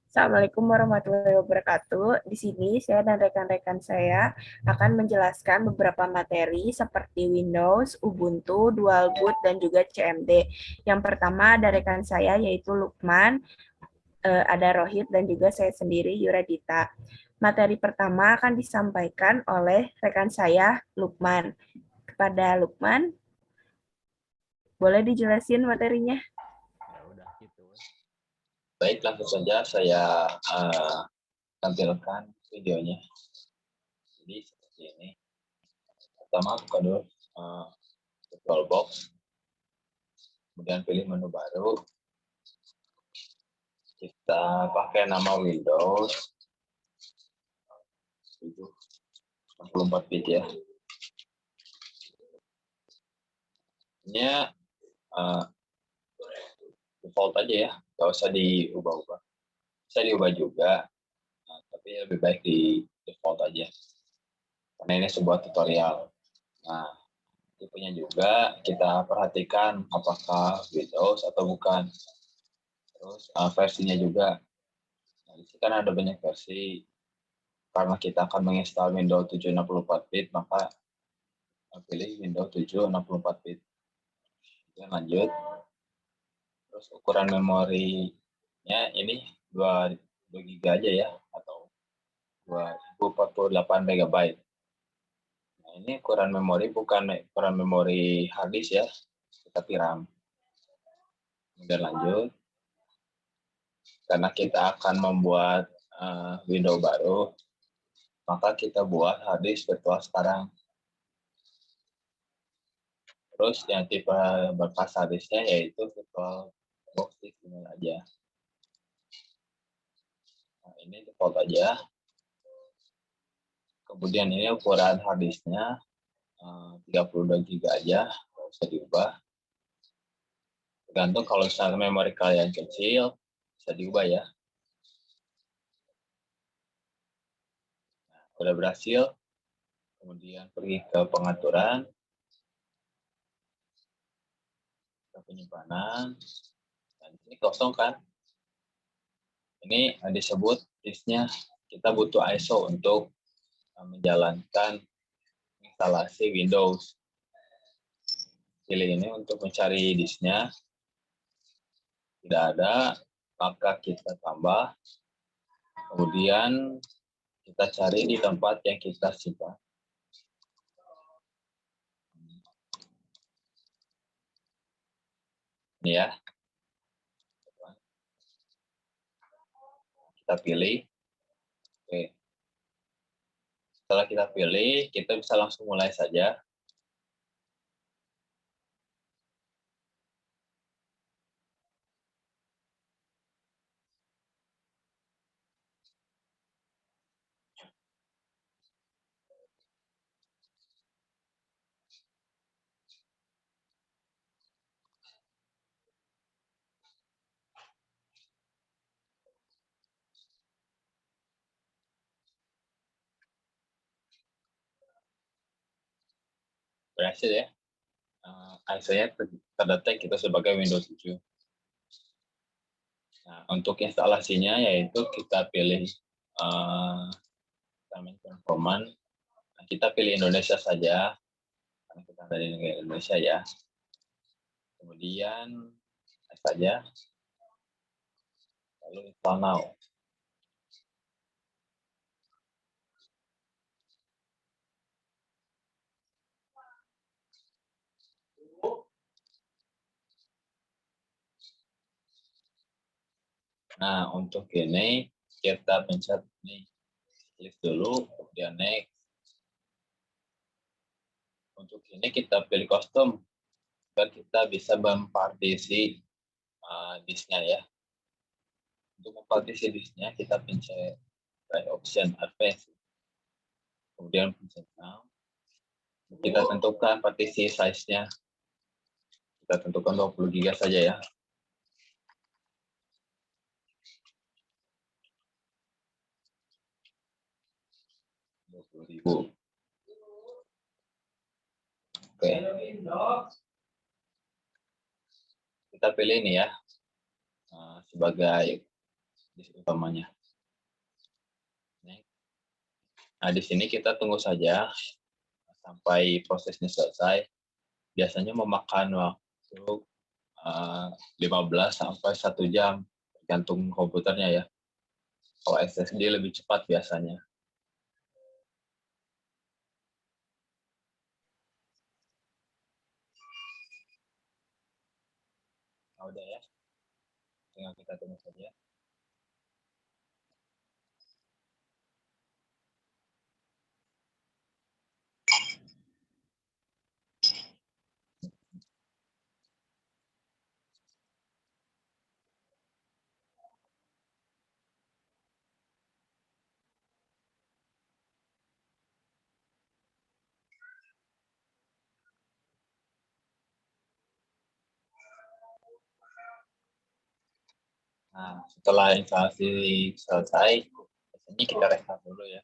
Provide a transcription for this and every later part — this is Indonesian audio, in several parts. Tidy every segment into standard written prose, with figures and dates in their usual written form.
Assalamualaikum warahmatullahi wabarakatuh. Di sini saya dan rekan-rekan saya akan menjelaskan beberapa materi seperti Windows, Ubuntu, Dual Boot, dan juga CMD. Yang pertama ada rekan saya yaitu Lukman, ada Rohit, dan juga saya sendiri Yuradita. Materi pertama akan disampaikan oleh rekan saya Lukman. Kepada Lukman, boleh dijelasin materinya? Ya udah gitu. Baik, langsung saja saya tampilkan videonya. Jadi seperti ini. Pertama buka dulu virtual box, kemudian pilih menu baru. Kita pakai nama Windows 64 bit ya. Ini default aja ya, nggak usah diubah-ubah. Bisa diubah juga, tapi lebih baik di default aja. Karena ini sebuah tutorial. Nah, tipenya juga kita perhatikan apakah Windows atau bukan. Terus versinya juga. Nah, di sini kan ada banyak versi. Karena kita akan menginstal Windows 7 64 bit, maka pilih Windows 7 64 bit. Kemudian lanjut. Terus ukuran memorinya ini 2 GB aja ya, atau 2048 MB. Nah, ini ukuran memori bukan ukuran memori hard disk ya, tapi RAM. Kemudian lanjut. Karena kita akan membuat Windows baru, maka kita buat hard disk virtual sekarang. Terus yang tipe bekas hard disknya yaitu virtual box disk ini aja. Nah, ini default aja. Kemudian ini ukuran hard disknya 32 GB aja, nggak usah diubah. Tergantung kalau misalnya memori kalian kecil, bisa diubah ya. Nah, udah berhasil, kemudian pergi ke pengaturan, ke penyimpanan, dan ini kosong kan. Ini disebut disknya, kita butuh ISO untuk menjalankan instalasi Windows. Pilih ini untuk mencari disknya. Tidak ada, maka kita tambah. Kemudian kita cari di tempat yang kita simpan. Ini ya. Kita pilih. Oke. Setelah kita pilih, kita bisa langsung mulai saja. Berhasil ya. ISO-nya terdetek kita sebagai Windows 7. Nah, untuk instalasinya yaitu kita pilih command. Nah, kita pilih Indonesia saja, karena kita dari negara Indonesia ya. Kemudian saja, lalu install now. Nah, untuk ini kita pencet nih, klik dulu, kemudian next. Untuk ini kita pilih custom, agar kita bisa mempartisi disknya ya. Untuk mempartisi disknya kita pencet try option advance. Kemudian pencet now. Kita tentukan partisi size-nya. Kita tentukan 20 GB saja ya. Ribu. Oke. Kita pilih ini ya. sebagai disk utamanya. Nah, di sini kita tunggu saja sampai prosesnya selesai. Biasanya memakan waktu 15 sampai 1 jam, tergantung komputernya ya. Kalau SSD lebih cepat biasanya. Nah, udah ya, tinggal kita tunggu saja. Nah, setelah instalasi selesai, biasanya kita restart dulu ya.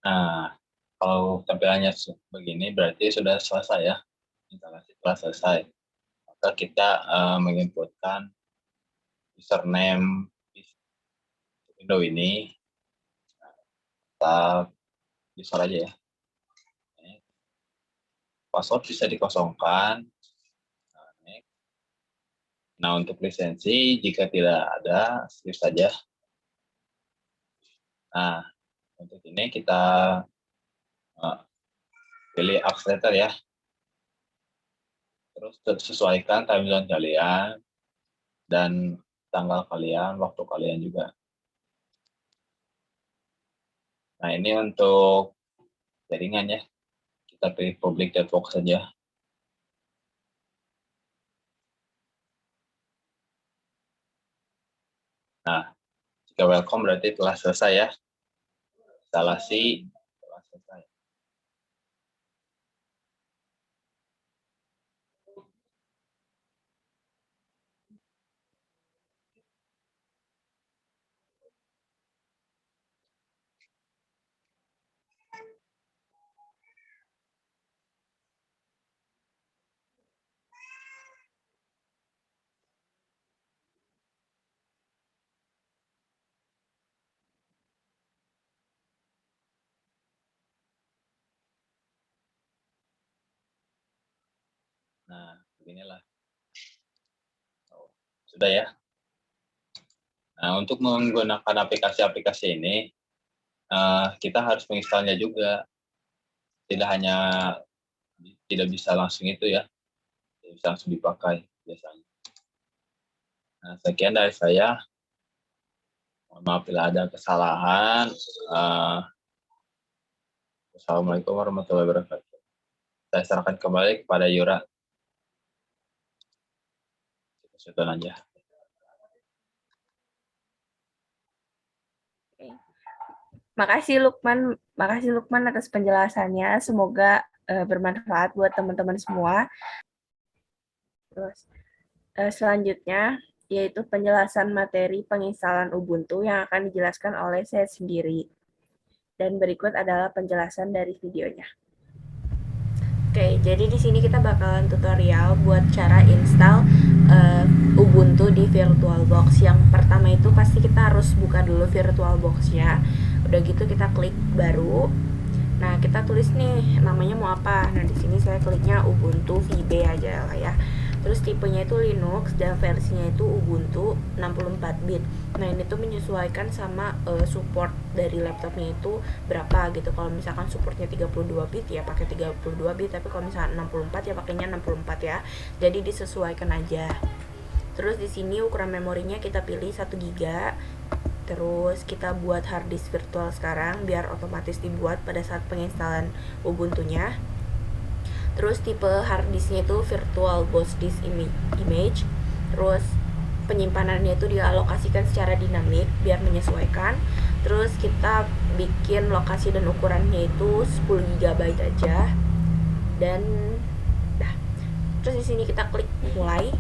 Nah, kalau tampilannya begini berarti sudah selesai ya. Instalasi telah selesai. Maka kita menginputkan username Windows ini. Kita install aja ya. Password bisa dikosongkan. Nah, untuk lisensi jika tidak ada, skip saja. Nah, untuk ini kita pilih accelerator ya. Terus sesuaikan time zone kalian dan tanggal kalian, waktu kalian juga. Nah, ini untuk jaringan ya. Kita pilih public network saja. Nah, jika welcome berarti telah selesai ya. Instalasi telah selesai. Nah, beginilah. Sudah ya. Nah, untuk menggunakan aplikasi-aplikasi ini, kita harus menginstalnya juga. Tidak bisa langsung itu ya. Tidak bisa langsung dipakai biasanya. Nah, sekian dari saya. Mohon maaf bila ada kesalahan. Assalamualaikum warahmatullahi wabarakatuh. Saya serahkan kembali kepada Yura. Kita aja. Makasih Lukman atas penjelasannya. Semoga bermanfaat buat teman-teman semua. Terus selanjutnya yaitu penjelasan materi penginstalan Ubuntu yang akan dijelaskan oleh saya sendiri. Dan berikut adalah penjelasan dari videonya. Oke, jadi di sini kita bakalan tutorial buat cara install Ubuntu di VirtualBox. Yang pertama itu pasti kita harus buka dulu VirtualBox-nya. Udah gitu kita klik baru. Nah, kita tulis nih namanya mau apa. Nah, di sini saya kliknya Ubuntu VB aja lah ya. Terus tipenya itu Linux dan versinya itu Ubuntu 64 bit. Nah, ini tuh menyesuaikan sama support dari laptopnya itu berapa gitu. Kalau misalkan supportnya 32 bit ya pakai 32 bit, tapi kalau misalkan 64 ya pakainya 64 ya. Jadi disesuaikan aja. Terus di sini ukuran memorinya kita pilih 1 GB. Terus kita buat hard disk virtual sekarang biar otomatis dibuat pada saat penginstalan Ubuntu-nya. Terus tipe hard disknya itu virtual box disk image. Terus penyimpanannya itu dialokasikan secara dinamik biar menyesuaikan. Terus kita bikin lokasi dan ukurannya itu 10 GB aja. Dan dah. Terus di sini kita klik mulai.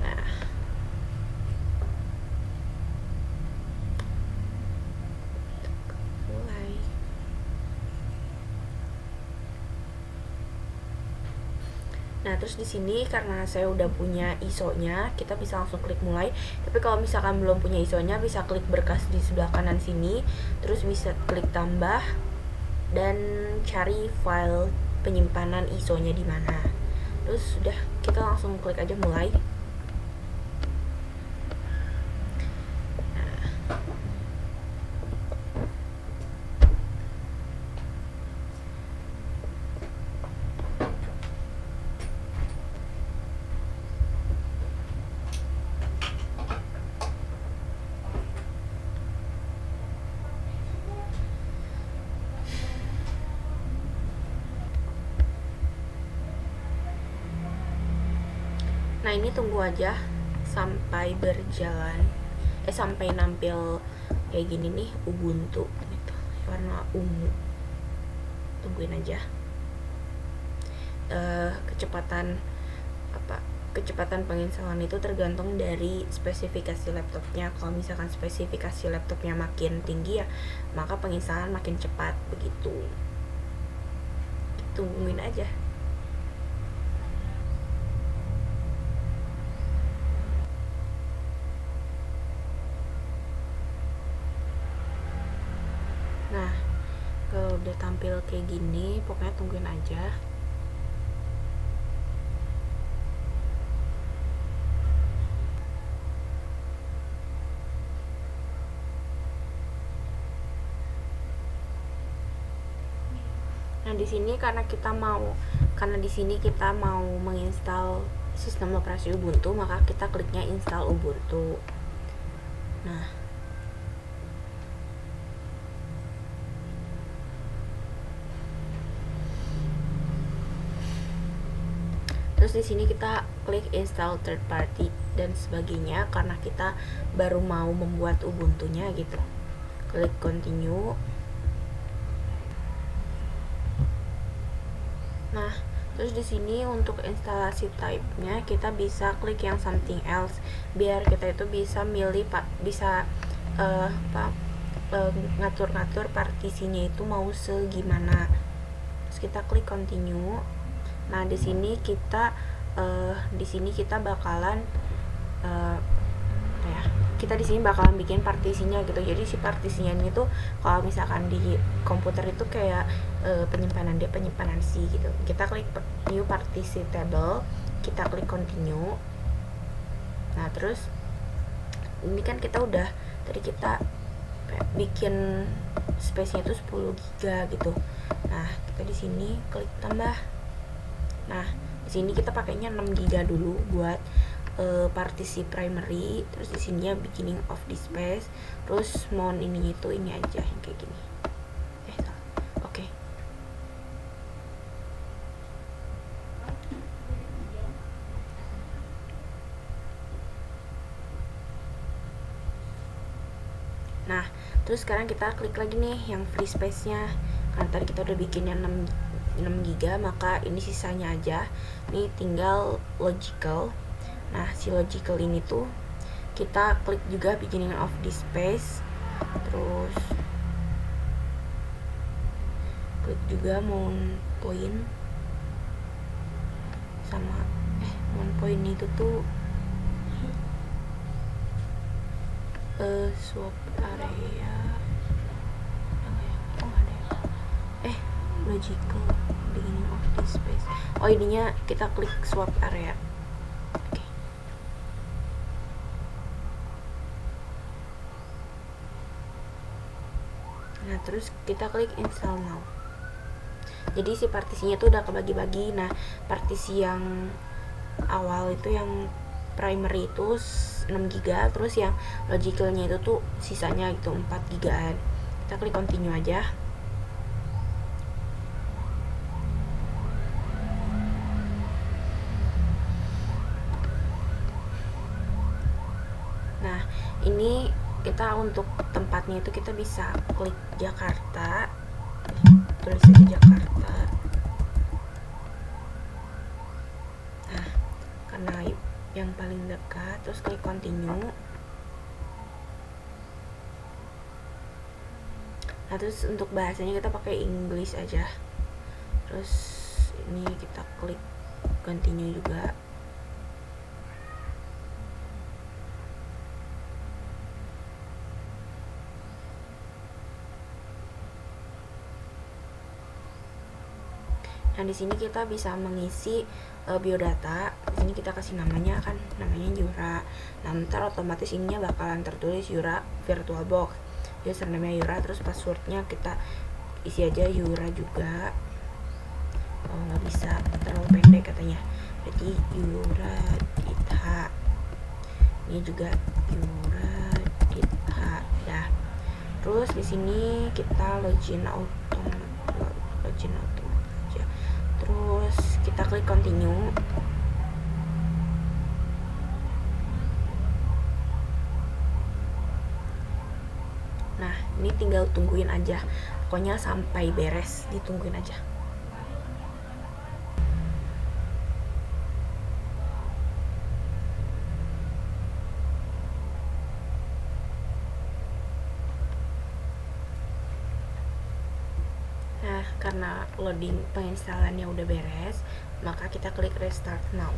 Nah, mulai. Nah, terus di sini karena saya udah punya ISO-nya, kita bisa langsung klik mulai. Tapi kalau misalkan belum punya ISO-nya, bisa klik berkas di sebelah kanan sini, terus bisa klik tambah dan cari file penyimpanan ISO-nya di mana. Terus sudah, kita langsung klik aja mulai. Nah, ini tunggu aja sampai berjalan, sampai nampil kayak gini nih, Ubuntu gitu, warna ungu. Tungguin aja. Kecepatan penginstalan itu tergantung dari spesifikasi laptopnya. Kalau misalkan spesifikasi laptopnya makin tinggi ya, maka penginstalan makin cepat begitu. Tungguin aja. Nah, kalau udah tampil kayak gini, pokoknya tungguin aja. Nah, di sini karena di sini kita mau menginstal sistem operasi Ubuntu, maka kita kliknya install Ubuntu. Nah, terus di sini kita klik install third party dan sebagainya karena kita baru mau membuat Ubuntu-nya gitu. Klik continue. Nah, terus di sini untuk instalasi type-nya kita bisa klik yang something else biar kita itu bisa milih ngatur-ngatur partisinya itu mau segimana. Terus kita klik continue. Nah, di sini kita bakalan kita di sini bakalan bikin partisinya gitu. Jadi si partisinya ini tuh kalau misalkan di komputer itu kayak penyimpanan C gitu. Kita klik new partisi table, kita klik continue. Nah, terus ini kan kita udah tadi kita bikin space-nya itu 10 GB gitu. Nah, kita di sini klik tambah. Nah, di sini kita pakainya 6 GB dulu buat partisi primary. Terus di sininya beginning of the space. Terus mount ini aja yang kayak gini. Oke. Nah, terus sekarang kita klik lagi nih yang free space-nya. Karena tadi kita udah bikin yang 6 GB, maka ini sisanya aja. Nih tinggal logical. Nah, si logical ini tuh kita klik juga beginning of this space. Terus klik juga mount point sama mount point itu tuh swap area. Logical beginning of this space. Ininya kita klik swap area. Oke. Nah, terus kita klik install now. Jadi si partisinya tuh udah kebagi-bagi. Nah, partisi yang awal itu yang primary itu 6 GB, terus yang logicalnya itu tuh sisanya gitu 4 GB. Kita klik continue aja. Nah, ini kita untuk tempatnya itu kita bisa klik Jakarta, tulis aja Jakarta. Nah, karena yang paling dekat, terus klik continue. Nah, terus untuk bahasanya kita pakai English aja. Terus ini kita klik continue juga. Nah, di sini kita bisa mengisi biodata. Di sini kita kasih namanya, kan namanya Yura. Nah, ntar otomatis ininya bakalan tertulis Yura VirtualBox. Username Yura, terus passwordnya kita isi aja Yura juga. Oh, nggak bisa, terlalu pendek katanya. Berarti Yura Ditha. Ini juga Yura Ditha. Dah. Terus di sini kita login auto aja. Terus kita klik continue. Nah, ini tinggal tungguin aja. Pokoknya sampai beres, ditungguin aja. Nah, karena loading penginstalannya udah beres, maka kita klik restart now.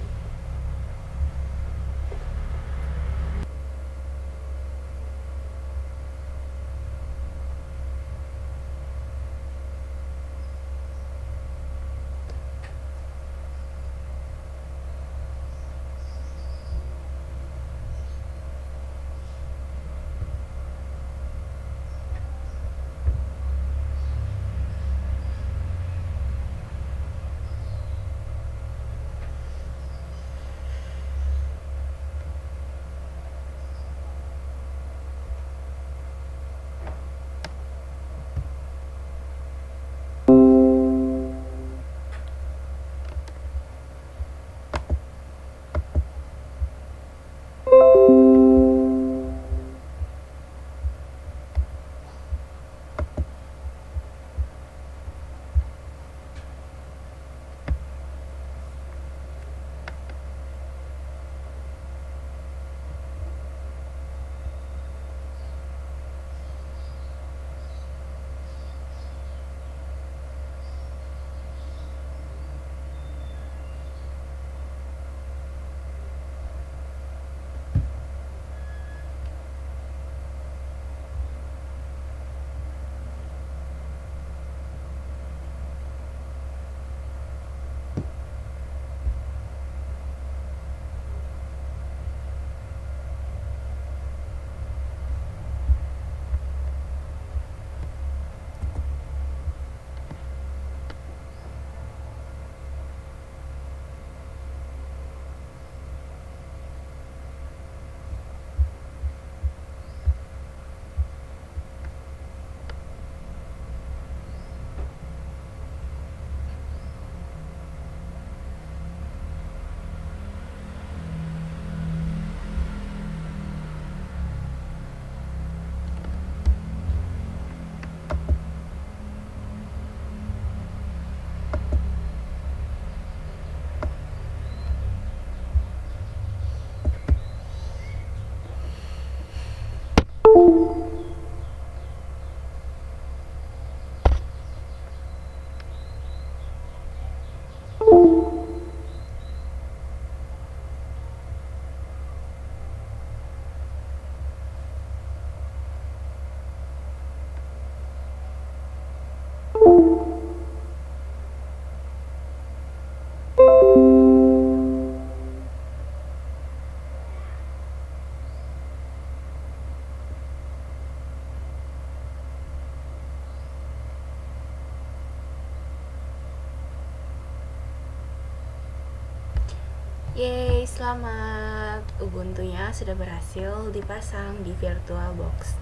Yeay, selamat. Ubuntu-nya sudah berhasil dipasang di VirtualBox.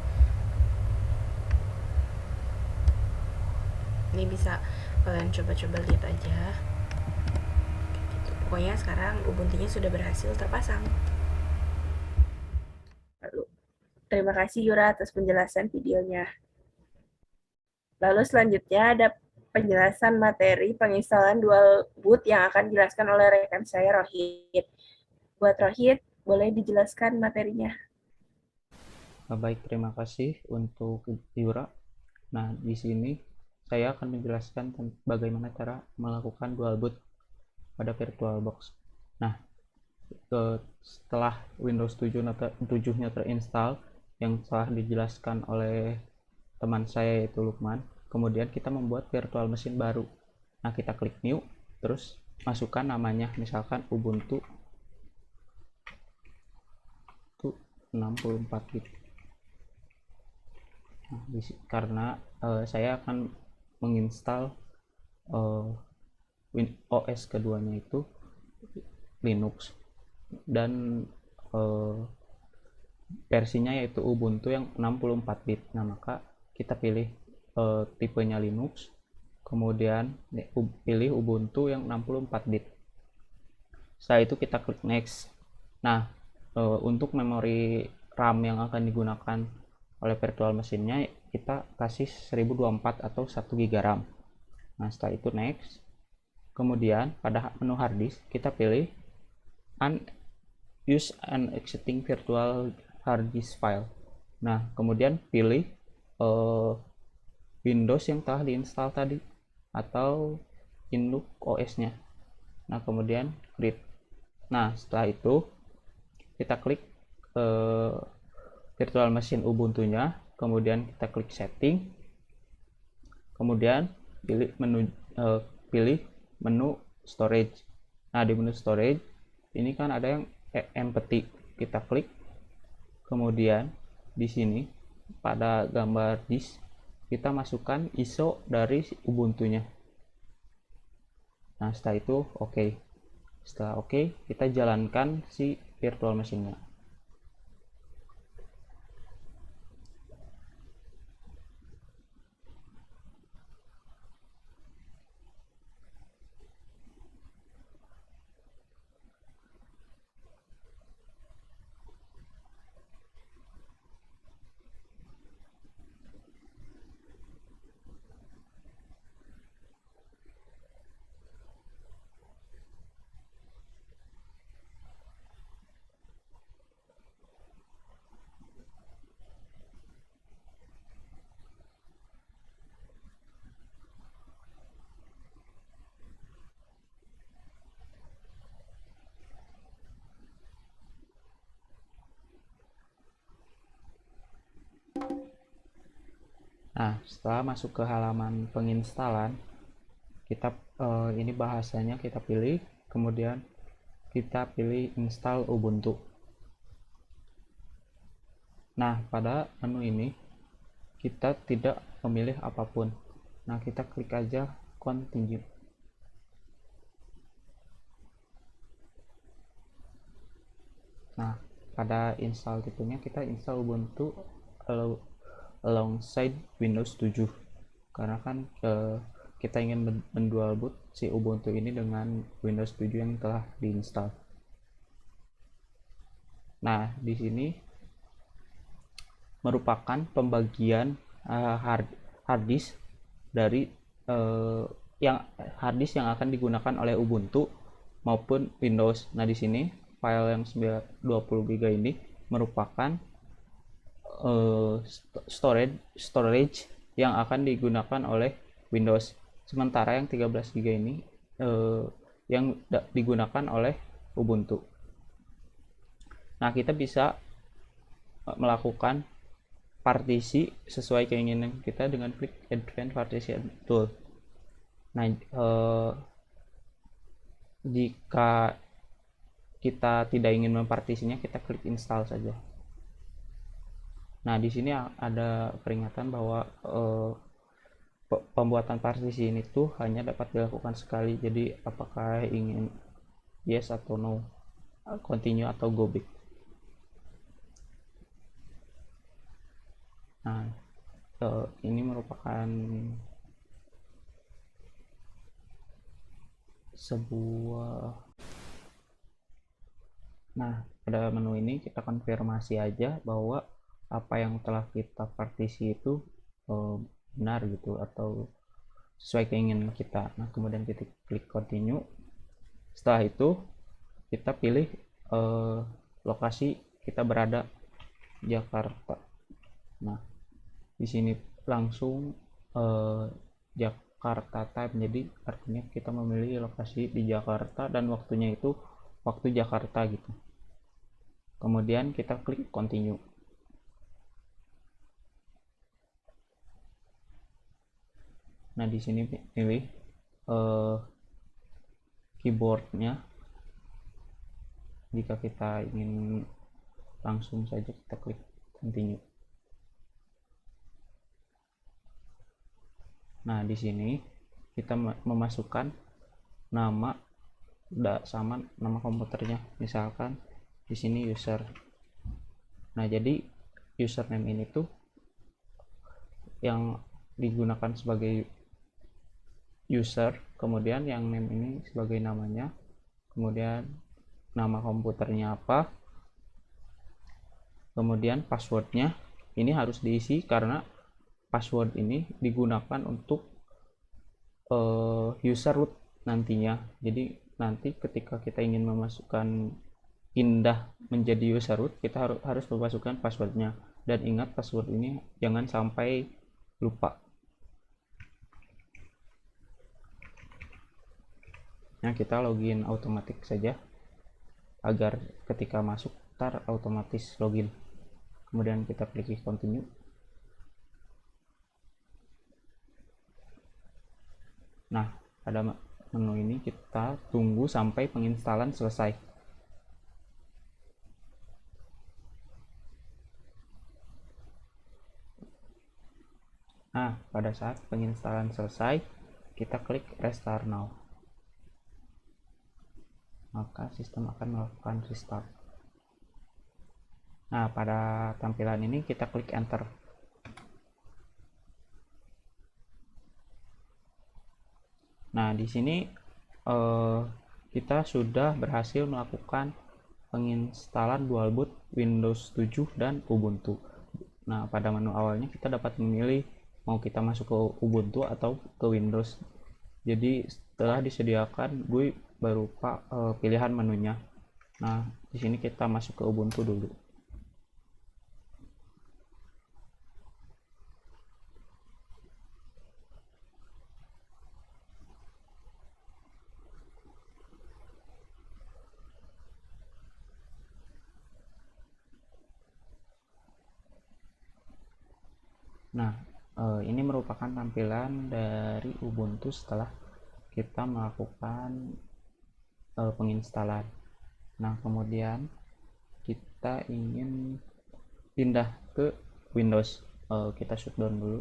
Ini bisa kalian coba-coba lihat aja. Gitu. Pokoknya sekarang Ubuntu-nya sudah berhasil terpasang. Lalu, terima kasih Yura atas penjelasan videonya. Lalu selanjutnya ada penjelasan materi penginstalan dual boot yang akan dijelaskan oleh rekan saya Rohit. Buat Rohit, boleh dijelaskan materinya? Baik, terima kasih untuk Yura. Nah, di sini saya akan menjelaskan bagaimana cara melakukan dual boot pada VirtualBox. Nah, setelah Windows 7-nya terinstall yang telah dijelaskan oleh teman saya yaitu Lukman, kemudian kita membuat virtual machine baru. Nah, kita klik new, terus masukkan namanya, misalkan Ubuntu 64 bit. Nah, karena saya akan menginstal OS keduanya itu Linux dan versinya yaitu Ubuntu yang 64 bit. Nah, maka kita pilih tipenya Linux, kemudian pilih Ubuntu yang 64 bit. Setelah itu kita klik next. Nah, untuk memori RAM yang akan digunakan oleh virtual mesinnya kita kasih 1024 atau 1 GB RAM. Nah, setelah itu next. Kemudian pada menu hard disk kita pilih use an existing virtual hard disk file. Nah, kemudian pilih Windows yang telah diinstal tadi atau induk OS-nya. Nah, kemudian create. Nah, setelah itu kita klik virtual machine Ubuntu-nya, kemudian kita klik setting, kemudian pilih menu storage. Nah, di menu storage ini kan ada yang empty, kita klik, kemudian di sini pada gambar disk kita masukkan ISO dari Ubuntu-nya. Nah, setelah itu oke. Setelah oke, kita jalankan si virtual machine-nya. Nah, setelah masuk ke halaman penginstalan, kita ini bahasanya kita pilih, kemudian kita pilih install Ubuntu. Nah, pada menu ini kita tidak memilih apapun. Nah, kita klik aja continue. Nah, pada install titunya kita install Ubuntu alongside Windows 7 karena kan kita ingin mendual boot si Ubuntu ini dengan Windows 7 yang telah diinstal. Nah, di sini merupakan pembagian hard disk dari hard disk yang akan digunakan oleh Ubuntu maupun Windows. Nah, di sini file yang 20 GB ini merupakan storage yang akan digunakan oleh Windows. Sementara yang 13 GB ini yang digunakan oleh Ubuntu. Nah, kita bisa melakukan partisi sesuai keinginan kita dengan klik Advanced Partition Tool. Nah, jika kita tidak ingin mempartisinya, kita klik install saja. Nah, di sini ada peringatan bahwa pembuatan partisi ini tuh hanya dapat dilakukan sekali. Jadi, apakah ingin yes atau no? continue atau go back. Nah, ini merupakan sebuah. Nah, pada menu ini kita konfirmasi aja bahwa apa yang telah kita partisi itu benar gitu atau sesuai keinginan kita. Nah, kemudian kita klik continue. Setelah itu kita pilih lokasi kita berada Jakarta. Nah, di sini langsung Jakarta time, jadi artinya kita memilih lokasi di Jakarta dan waktunya itu waktu Jakarta gitu. Kemudian kita klik continue. Nah, di sini pilih keyboardnya. Jika kita ingin langsung saja kita klik continue. Nah, di sini kita memasukkan nama sama nama komputernya. Misalkan di sini user. Nah, jadi username ini tuh yang digunakan sebagai user, kemudian yang name ini sebagai namanya, kemudian nama komputernya apa, kemudian passwordnya ini harus diisi karena password ini digunakan untuk user root nantinya. Jadi nanti ketika kita ingin memasukkan pindah menjadi user root, kita harus memasukkan passwordnya. Dan ingat, password ini jangan sampai lupa. Nah, kita login otomatis saja agar ketika masuk ntar otomatis login. Kemudian kita klik continue. Nah, pada menu ini kita tunggu sampai penginstalan selesai. Nah, pada saat penginstalan selesai, kita klik restart now. Maka sistem akan melakukan restart. Nah, pada tampilan ini kita klik enter. Nah, di sini kita sudah berhasil melakukan penginstalan dualboot Windows 7 dan Ubuntu. Nah, pada menu awalnya kita dapat memilih mau kita masuk ke Ubuntu atau ke Windows. Jadi setelah disediakan GUI berupa pilihan menunya. Nah, di sini kita masuk ke Ubuntu dulu. Nah, ini merupakan tampilan dari Ubuntu setelah kita melakukan penginstalan. Nah, kemudian kita ingin pindah ke Windows, kita shutdown dulu.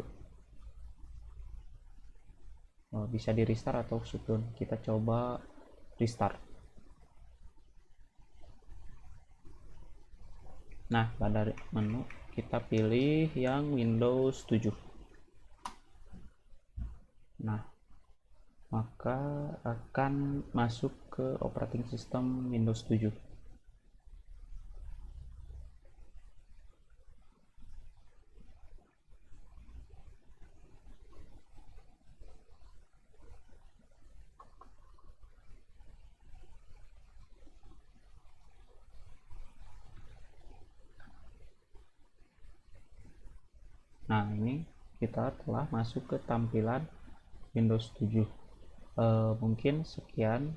Bisa di restart atau shutdown. Kita coba restart. Nah, pada menu kita pilih yang Windows 7. Nah, maka akan masuk ke operating system Windows 7. Nah, ini kita telah masuk ke tampilan Windows 7. Mungkin sekian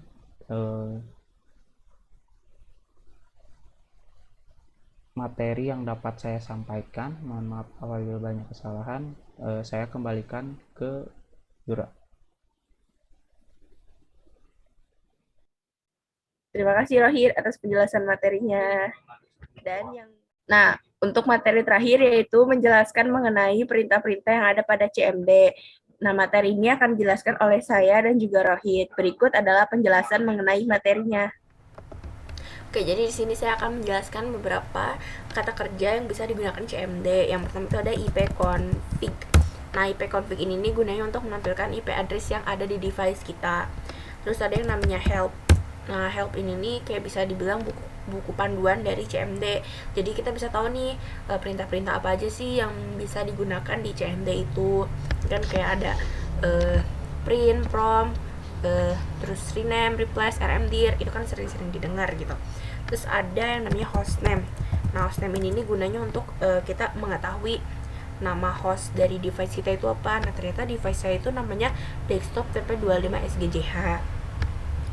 materi yang dapat saya sampaikan. Mohon maaf apabila banyak kesalahan. Saya kembalikan ke Yura. Terima kasih Rohit atas penjelasan materinya. Nah, untuk materi terakhir yaitu menjelaskan mengenai perintah-perintah yang ada pada CMD. Nah, materi ini akan dijelaskan oleh saya dan juga Rohit. Berikut adalah penjelasan mengenai materinya. Oke, jadi di sini saya akan menjelaskan beberapa kata kerja yang bisa digunakan CMD. Yang pertama itu ada ipconfig. Nah, ipconfig ini nih gunanya untuk menampilkan IP address yang ada di device kita. Terus ada yang namanya help. Nah, help ini nih kayak bisa dibilang buku panduan dari CMD. Jadi kita bisa tahu nih perintah-perintah apa aja sih yang bisa digunakan di CMD itu. Kan kayak ada print, prompt, terus rename, replace, rmdir, itu kan sering-sering didengar gitu. Terus ada yang namanya hostname. Nah, hostname ini nih gunanya untuk kita mengetahui nama host dari device kita itu apa. Nah, ternyata device saya itu namanya desktop TP25SGJH.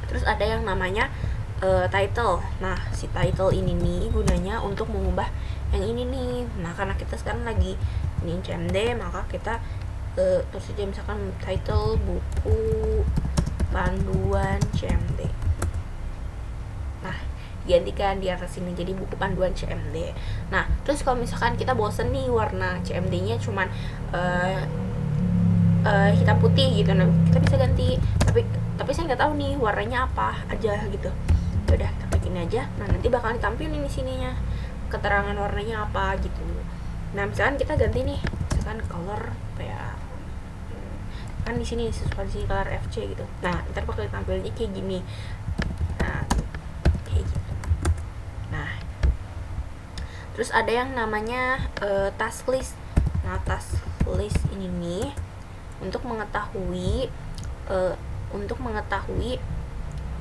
Terus ada yang namanya title. Nah, si title ini nih gunanya untuk mengubah yang ini nih. Nah, karena kita sekarang lagi ini CMD, maka kita terus saja misalkan title buku panduan CMD. Nah, gantikan di atas sini jadi buku panduan CMD. Nah, terus kalau misalkan kita bosen nih warna CMD-nya cuman hitam putih gitu, nah kita bisa ganti. Tapi saya nggak tahu nih warnanya apa aja gitu. Udah, kita klik ini aja. Nah, nanti bakal ditampilin di sininya keterangan warnanya apa gitu. Nah, misalkan kita ganti nih, misalkan color apa ya? Kan di sini sesuai di sini color FC gitu. Nah, ntar bakal ditampilnya kayak gini. Nah, kayak gitu. Nah, terus ada yang namanya task list. Nah, task list ini nih untuk mengetahui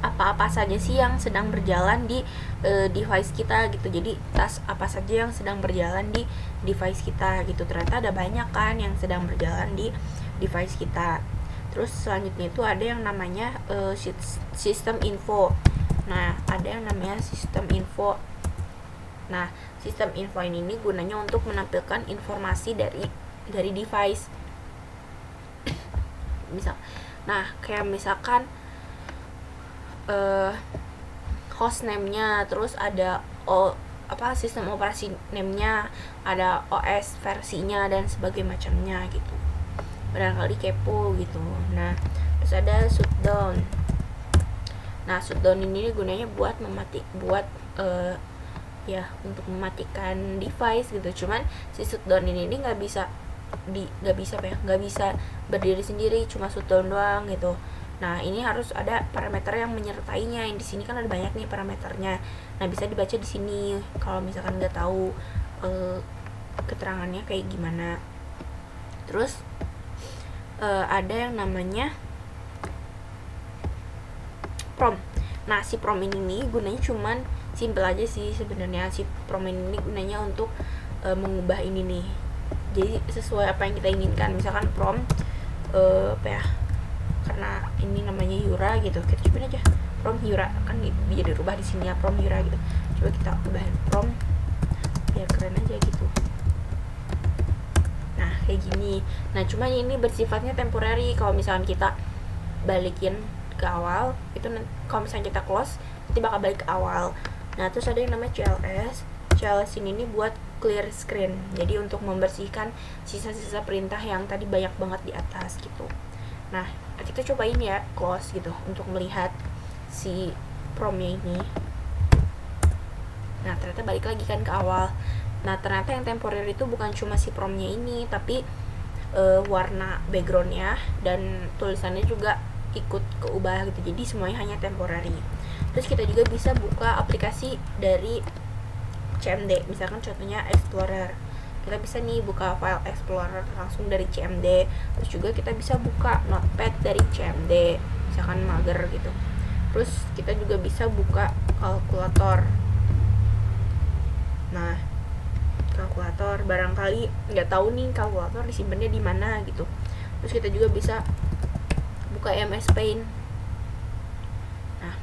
apa-apa saja sih yang sedang berjalan di device kita gitu. Jadi task apa saja yang sedang berjalan di device kita gitu. Ternyata ada banyak kan yang sedang berjalan di device kita. Terus selanjutnya itu ada yang namanya sistem info. Nah, ada yang namanya sistem info. Nah, sistem info ini gunanya untuk menampilkan informasi dari device. Nah, kayak misalkan host name-nya, terus ada sistem operasi name-nya, ada OS versinya dan sebagainya macamnya gitu. Barangkali kepo gitu. Nah, terus ada shutdown. Nah, shutdown ini gunanya buat untuk mematikan device gitu. Cuman si shutdown ini nggak bisa berdiri sendiri, cuma shutdown doang gitu. Nah, ini harus ada parameter yang menyertainya. Yang di sini kan ada banyak nih parameternya. Nah, bisa dibaca di sini kalau misalkan nggak tahu keterangannya kayak gimana. Terus ada yang namanya prom. Nah, si prom ini nih gunanya cuman simple aja sih sebenarnya. Si prom ini gunanya untuk mengubah ini nih. Jadi sesuai apa yang kita inginkan. Misalkan prom karena ini namanya Yura gitu, kita cobain aja prom Yura, kan bisa dirubah di sini ya, prom Yura gitu. Coba kita ubahin prom biar keren aja gitu. Nah, kayak gini. Nah, cuma ini bersifatnya temporary. Kalau misalkan kita balikin ke awal, itu kalau misalnya kita close nanti bakal balik ke awal. Nah, terus ada yang namanya CLS ini nih buat clear screen. Jadi untuk membersihkan sisa-sisa perintah yang tadi banyak banget di atas gitu. Nah, kita cobain ya close gitu untuk melihat si promnya ini. Nah, ternyata balik lagi kan ke awal. Nah, ternyata yang temporary itu bukan cuma si promnya ini, tapi warna backgroundnya dan tulisannya juga ikut keubah gitu. Jadi semuanya hanya temporary. Terus kita juga bisa buka aplikasi dari CMD, misalkan contohnya Explorer. Kita bisa nih buka file Explorer langsung dari CMD. Terus juga kita bisa buka Notepad dari CMD, misalkan mager gitu. Terus kita juga bisa buka kalkulator. Nah, kalkulator barangkali nggak tahu nih kalkulator disimpannya di mana gitu. Terus kita juga bisa buka MS Paint. Nah,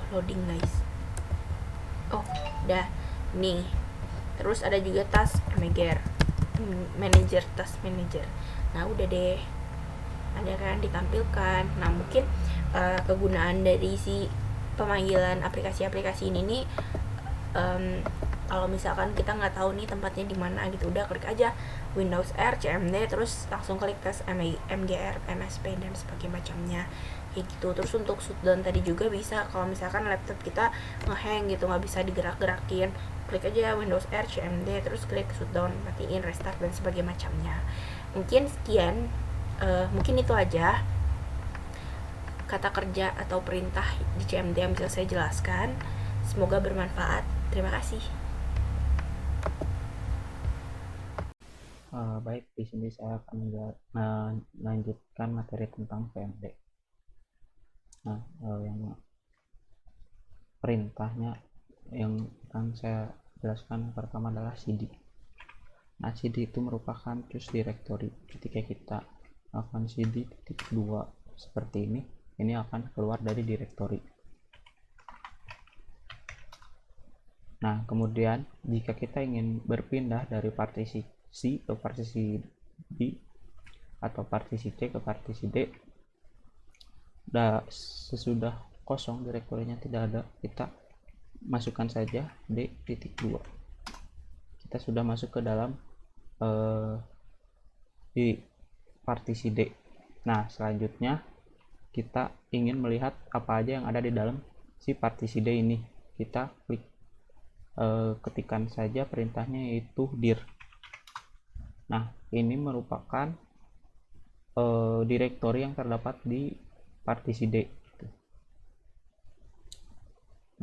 loading guys. Oh, udah nih. Terus ada juga task manager, task manager. Nah, udah deh, ada kan ditampilkan. Nah, mungkin kegunaan dari si pemanggilan aplikasi-aplikasi ini nih Kalau misalkan kita nggak tahu nih tempatnya di mana gitu, udah klik aja Windows R CMD, terus langsung klik tes MGR MSP dan sebagainya macamnya kayak gitu. Terus untuk shutdown tadi juga bisa, kalau misalkan laptop kita ngehang gitu, nggak bisa digerak-gerakin, klik aja Windows R CMD, terus klik shutdown, matiin, restart dan sebagainya macamnya. Mungkin sekian, mungkin itu aja kata kerja atau perintah di CMD yang bisa saya jelaskan. Semoga bermanfaat. Terima kasih. Baik, di sini saya akan melanjutkan materi tentang VMD. Nah, yang perintahnya yang akan saya jelaskan pertama adalah cd. Nah, cd itu merupakan choose directory. Ketika kita akan cd titik 2 seperti ini akan keluar dari directory. Nah, kemudian jika kita ingin berpindah dari partisi C ke partisi D atau partisi C ke partisi D, sesudah kosong direktorinya tidak ada, kita masukkan saja D.2. Kita sudah masuk ke dalam di partisi D. Nah, selanjutnya kita ingin melihat apa aja yang ada di dalam si partisi D ini. Kita klik ketikan saja perintahnya, yaitu dir. Nah, ini merupakan direktori yang terdapat di partisi D.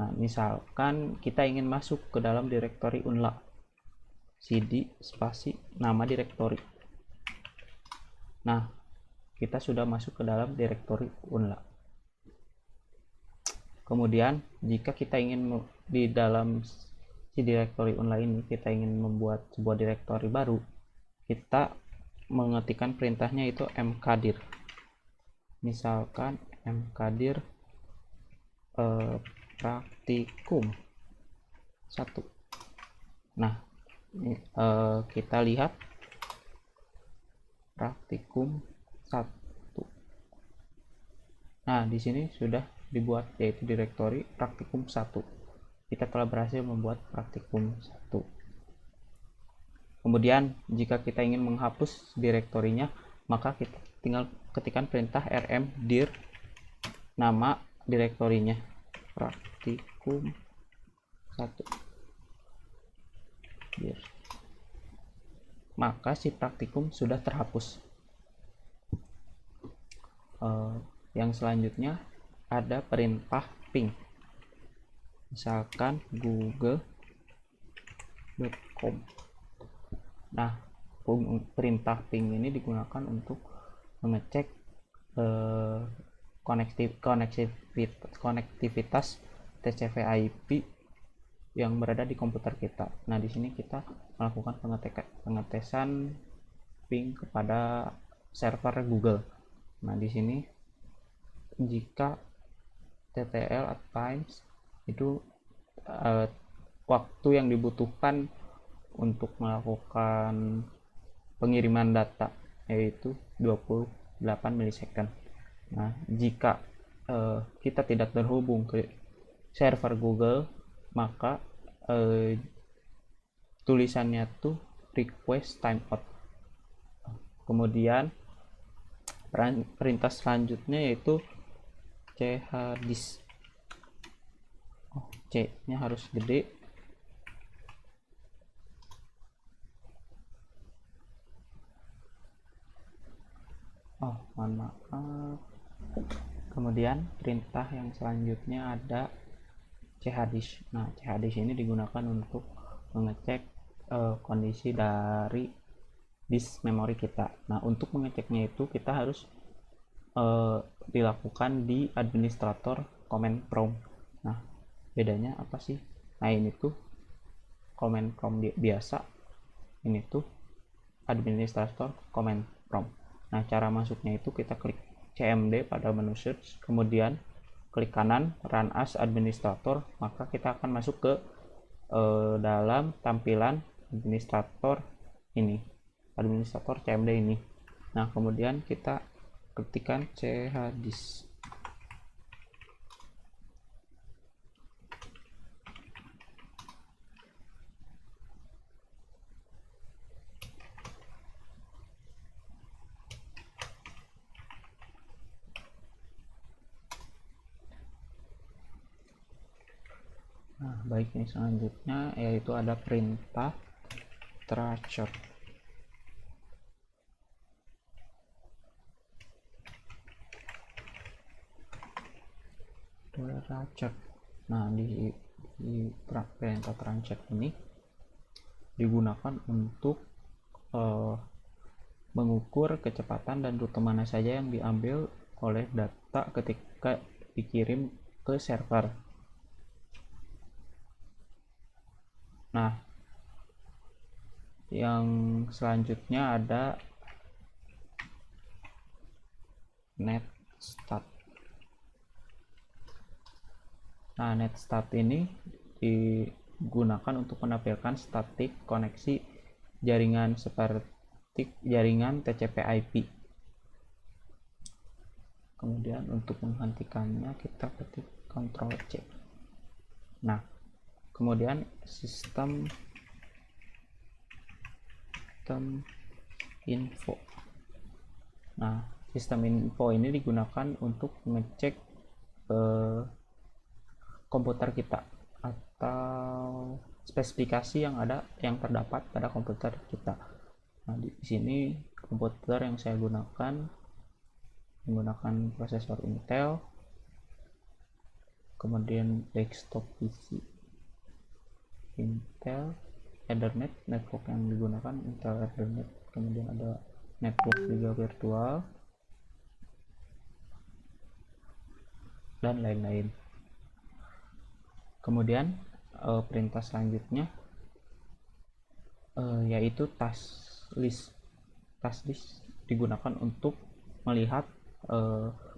Nah, misalkan kita ingin masuk ke dalam direktori unla, cd spasi nama direktori. Nah, kita sudah masuk ke dalam direktori unla. Kemudian jika kita ingin di dalam si direktori unla ini kita ingin membuat sebuah direktori baru, kita mengetikkan perintahnya itu mkdir. Misalkan mkdir praktikum 1. Nah, kita lihat praktikum 1. Nah, di sini sudah dibuat, yaitu direktori praktikum 1. Kita telah berhasil membuat praktikum 1. Kemudian jika kita ingin menghapus direktorinya, maka kita tinggal ketikkan perintah rm dir nama direktorinya praktikum 1 dir. Maka si praktikum sudah terhapus. Yang selanjutnya ada perintah ping. Misalkan google.com. Nah, perintah ping ini digunakan untuk mengecek konektivitas TCP/IP yang berada di komputer kita. Nah, di sini kita melakukan pengetesan ping kepada server Google. Nah, di sini jika TTL at times itu waktu yang dibutuhkan untuk melakukan pengiriman data, yaitu 28 milisecond. Nah, jika kita tidak terhubung ke server Google, maka tulisannya tuh request timeout. Kemudian perintah selanjutnya yaitu chdisk. C nya harus gede. Mohon maaf. Kemudian perintah yang selanjutnya ada chdisk. Nah, chdisk ini digunakan untuk mengecek kondisi dari disk memori kita. Nah, untuk mengeceknya itu kita harus dilakukan di administrator command prompt. Nah, bedanya apa sih? Nah, ini tuh command prompt biasa, ini tuh administrator command prompt. Nah, cara masuknya itu kita klik cmd pada menu search, kemudian klik kanan run as administrator, maka kita akan masuk ke dalam tampilan administrator ini, administrator cmd ini. Nah, kemudian kita ketikkan chdisk. Nah, baik, ini selanjutnya yaitu ada perintah tracer. Nah, di perintah tracer ini digunakan untuk mengukur kecepatan dan rute mana saja yang diambil oleh data ketika dikirim ke server. Nah, yang selanjutnya ada netstat. Nah, netstat ini digunakan untuk menampilkan statik koneksi jaringan seperti jaringan TCP/IP. Kemudian untuk menghentikannya kita ketik Ctrl C. Nah, kemudian sistem info. Nah, sistem info ini digunakan untuk mengecek komputer kita atau spesifikasi yang terdapat pada komputer kita. Nah, di sini komputer yang saya gunakan menggunakan prosesor Intel, kemudian desktop PC Intel, Ethernet, network yang digunakan Intel Ethernet, kemudian ada network juga virtual dan lain-lain. Kemudian perintah selanjutnya yaitu task list. Task list digunakan untuk melihat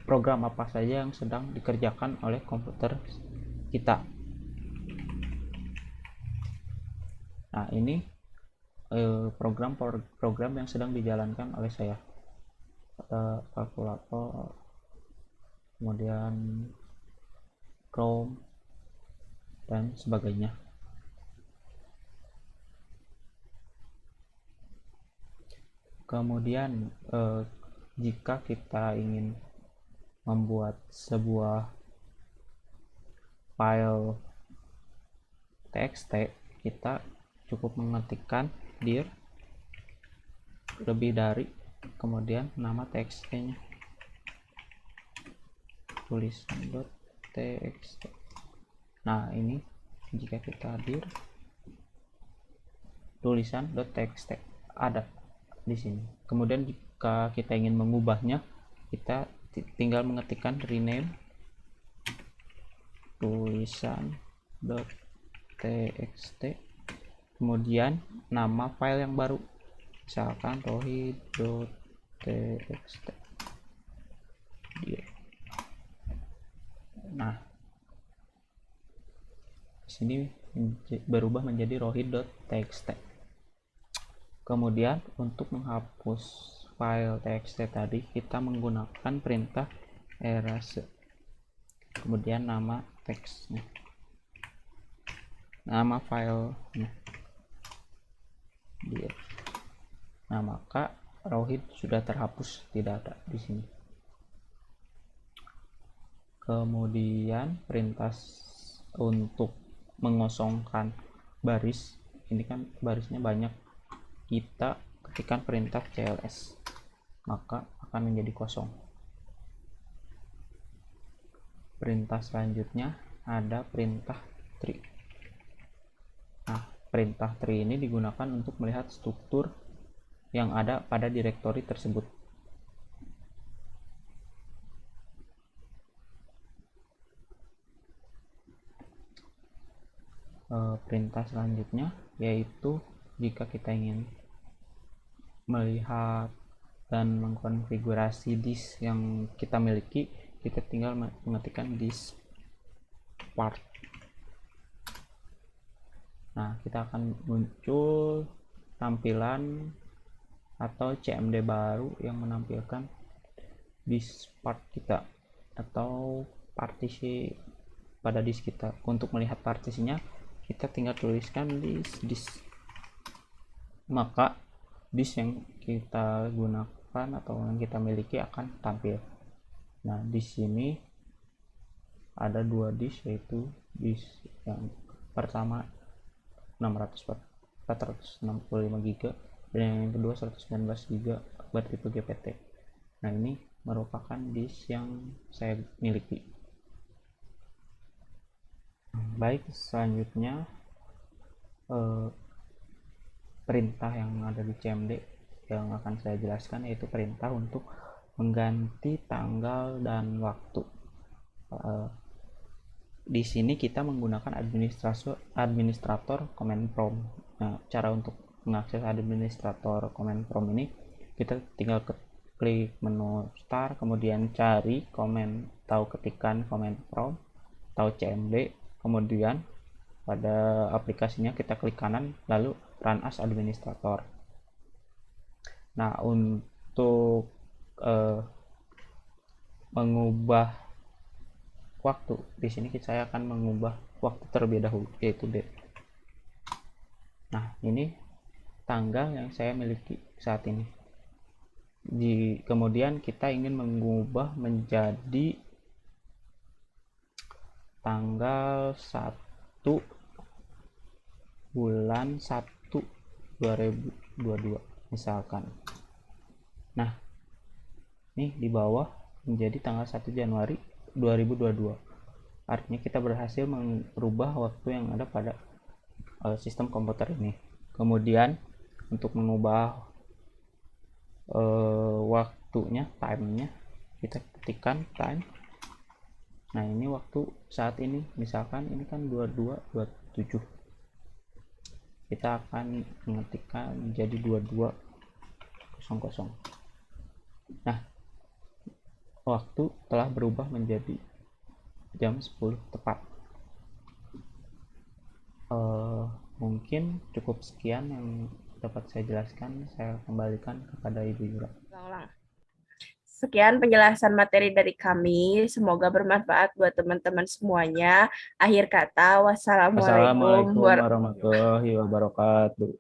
program apa saja yang sedang dikerjakan oleh komputer kita. Nah, ini program yang sedang dijalankan oleh saya. Kalkulator, kemudian Chrome dan sebagainya. Kemudian jika kita ingin membuat sebuah file txt, kita cukup mengetikkan dir lebih dari, kemudian nama txt-nya, tulisan.txt. Nah, ini jika kita dir tulisan.txt ada di sini. Kemudian jika kita ingin mengubahnya, kita tinggal mengetikkan rename tulisan.txt, kemudian nama file yang baru, misalkan rohid.txt. Nah, di sini berubah menjadi rohid.txt. Kemudian untuk menghapus file txt tadi, kita menggunakan perintah erase. Kemudian nama teksnya, nama filenya. Nah, maka rohid sudah terhapus, tidak ada di sini. Kemudian perintah untuk mengosongkan baris, ini kan barisnya banyak, kita ketikkan perintah cls, maka akan menjadi kosong. Perintah selanjutnya ada perintah tree. Nah, perintah tree ini digunakan untuk melihat struktur yang ada pada direktori tersebut. Perintah selanjutnya yaitu jika kita ingin melihat dan mengkonfigurasi disk yang kita miliki, kita tinggal mengetikkan disk part. Nah, kita akan muncul tampilan atau CMD baru yang menampilkan disk part kita atau partisi pada disk kita. Untuk melihat partisinya, kita tinggal tuliskan disk, maka disk yang kita gunakan atau yang kita miliki akan tampil. Nah, di sini ada dua disk, yaitu disk yang pertama 465 GB dan yang kedua 119 GB bertipe GPT. Nah, ini merupakan disk yang saya miliki. Baik, selanjutnya perintah yang ada di CMD yang akan saya jelaskan, yaitu perintah untuk mengganti tanggal dan waktu. Di sini kita menggunakan administrator command prompt. Nah, cara untuk mengakses administrator command prompt ini, kita tinggal klik menu start, kemudian cari command atau ketikan command prompt atau CMD, kemudian pada aplikasinya kita klik kanan lalu run as administrator. Nah, untuk mengubah waktu, di sini saya akan mengubah waktu terlebih dahulu, yaitu date. Nah, ini tanggal yang saya miliki saat ini. Kemudian kita ingin mengubah menjadi tanggal 1 bulan 1 2022 misalkan. Nah, ini di bawah menjadi tanggal 1 Januari 2022. Artinya kita berhasil merubah waktu yang ada pada sistem komputer ini. Kemudian untuk mengubah waktunya, time-nya, kita ketikkan time. Nah, ini waktu saat ini, misalkan ini kan 22:27. Kita akan mengetikkan menjadi 22:00. Nah, waktu telah berubah menjadi jam 10 tepat. Mungkin cukup sekian yang dapat saya jelaskan. Saya kembalikan kepada Ibu Yura. Sekian penjelasan materi dari kami. Semoga bermanfaat buat teman-teman semuanya. Akhir kata, wassalamualaikum Assalamualaikum warahmatullahi wabarakatuh.